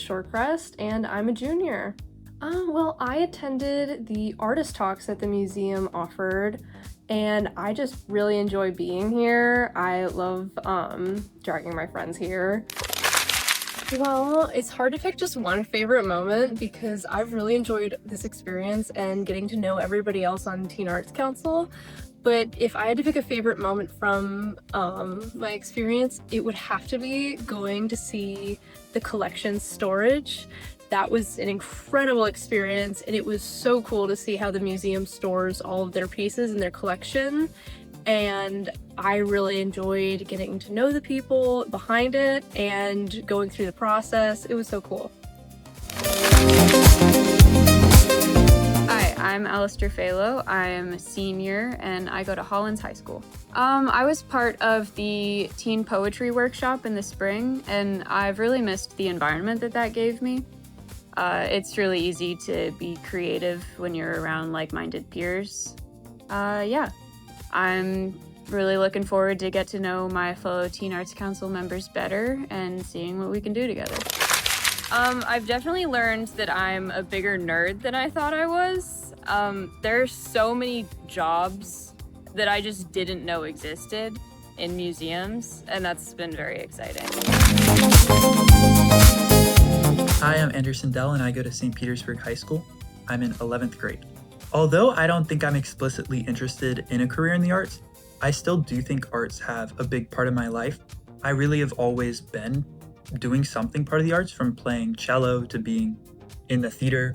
Shorecrest, and I'm a junior. Well, I attended the artist talks that the museum offered, and I just really enjoy being here. I love dragging my friends here. Well, it's hard to pick just one favorite moment because I've really enjoyed this experience and getting to know everybody else on Teen Arts Council. But if I had to pick a favorite moment from my experience, it would have to be going to see the collection storage. That was an incredible experience, and it was so cool to see how the museum stores all of their pieces in their collection. And I really enjoyed getting to know the people behind it and going through the process. It was so cool. Hi, I'm Alistair Phalo. I am a senior and I go to Hollins High School. I was part of the teen poetry workshop in the spring, and I've really missed the environment that gave me. It's really easy to be creative when you're around like-minded peers. I'm really looking forward to get to know my fellow Teen Arts Council members better and seeing what we can do together. I've definitely learned that I'm a bigger nerd than I thought I was. There are so many jobs that I just didn't know existed in museums, and that's been very exciting. Hi, I'm Anderson Dell, and I go to St. Petersburg High School. I'm in 11th grade. Although I don't think I'm explicitly interested in a career in the arts, I still do think arts have a big part of my life. I really have always been doing something part of the arts, from playing cello to being in the theater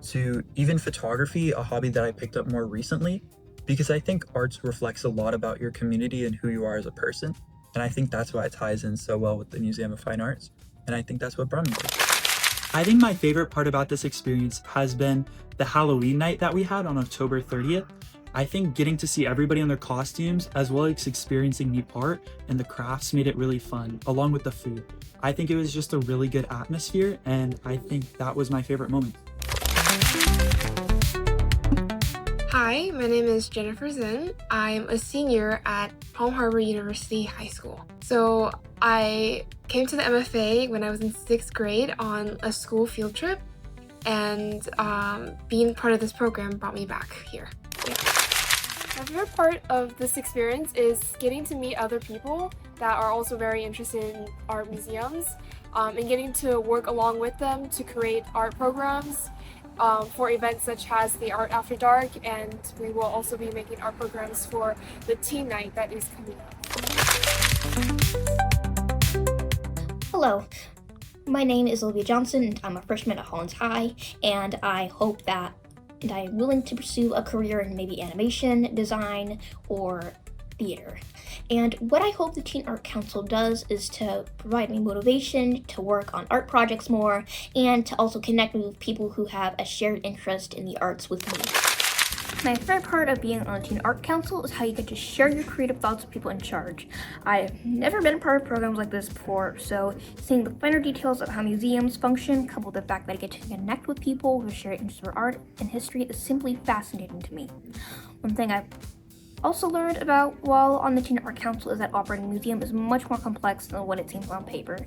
to even photography, a hobby that I picked up more recently, because I think arts reflects a lot about your community and who you are as a person. And I think that's why it ties in so well with the Museum of Fine Arts. And I think that's what brought me here. I think my favorite part about this experience has been the Halloween night that we had on October 30th. I think getting to see everybody in their costumes, as well as experiencing the art and the crafts, made it really fun, along with the food. I think it was just a really good atmosphere, and I think that was my favorite moment. Hi, my name is Jennifer Zinn. I'm a senior at Palm Harbor University High School. So I came to the MFA when I was in 6th grade on a school field trip, and being part of this program brought me back here. Yeah. My favorite part of this experience is getting to meet other people that are also very interested in art museums, and getting to work along with them to create art programs for events such as the Art After Dark, and we will also be making art programs for the teen night that is coming up. Hello, my name is Olivia Johnson, and I'm a freshman at Hollins High, and I hope that I'm willing to pursue a career in maybe animation, design, or theater. And what I hope the Teen Art Council does is to provide me motivation to work on art projects more, and to also connect me with people who have a shared interest in the arts with me. My favorite part of being on the Teen Art Council is how you get to share your creative thoughts with people in charge. I've never been a part of programs like this before, so seeing the finer details of how museums function, coupled with the fact that I get to connect with people who share interests for art and history, is simply fascinating to me. One thing I've also learned about while on the Teen Art Council is that operating a museum is much more complex than what it seems on paper.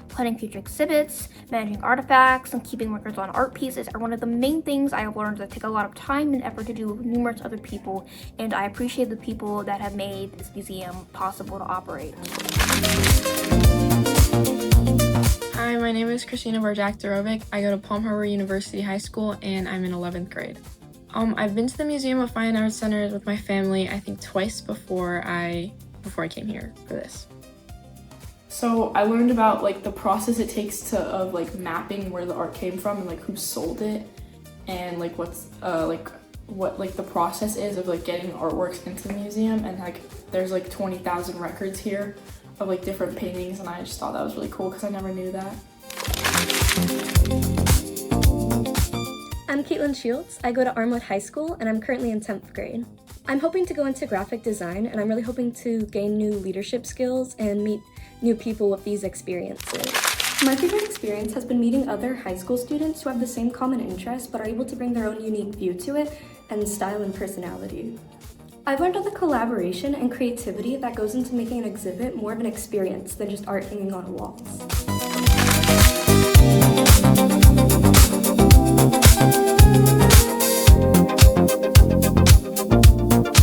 Planning future exhibits, managing artifacts, and keeping records on art pieces are one of the main things I have learned that take a lot of time and effort to do with numerous other people, and I appreciate the people that have made this museum possible to operate. Hi, my name is Christina Barjak-Dorovic. I go to Palm Harbor University High School, and I'm in 11th grade. I've been to the Museum of Fine Arts Center with my family, I think twice before I came here for this. So I learned about like the process it takes of like mapping where the art came from and like who sold it, and like what the process is of like getting artworks into the museum, and like there's like 20,000 records here of like different paintings, and I just thought that was really cool because I never knew that. I'm Caitlin Shields. I go to Armwood High School, and I'm currently in 10th grade. I'm hoping to go into graphic design, and I'm really hoping to gain new leadership skills and meet new people with these experiences. My favorite experience has been meeting other high school students who have the same common interests but are able to bring their own unique view to it and style and personality. I've learned all the collaboration and creativity that goes into making an exhibit more of an experience than just art hanging on walls.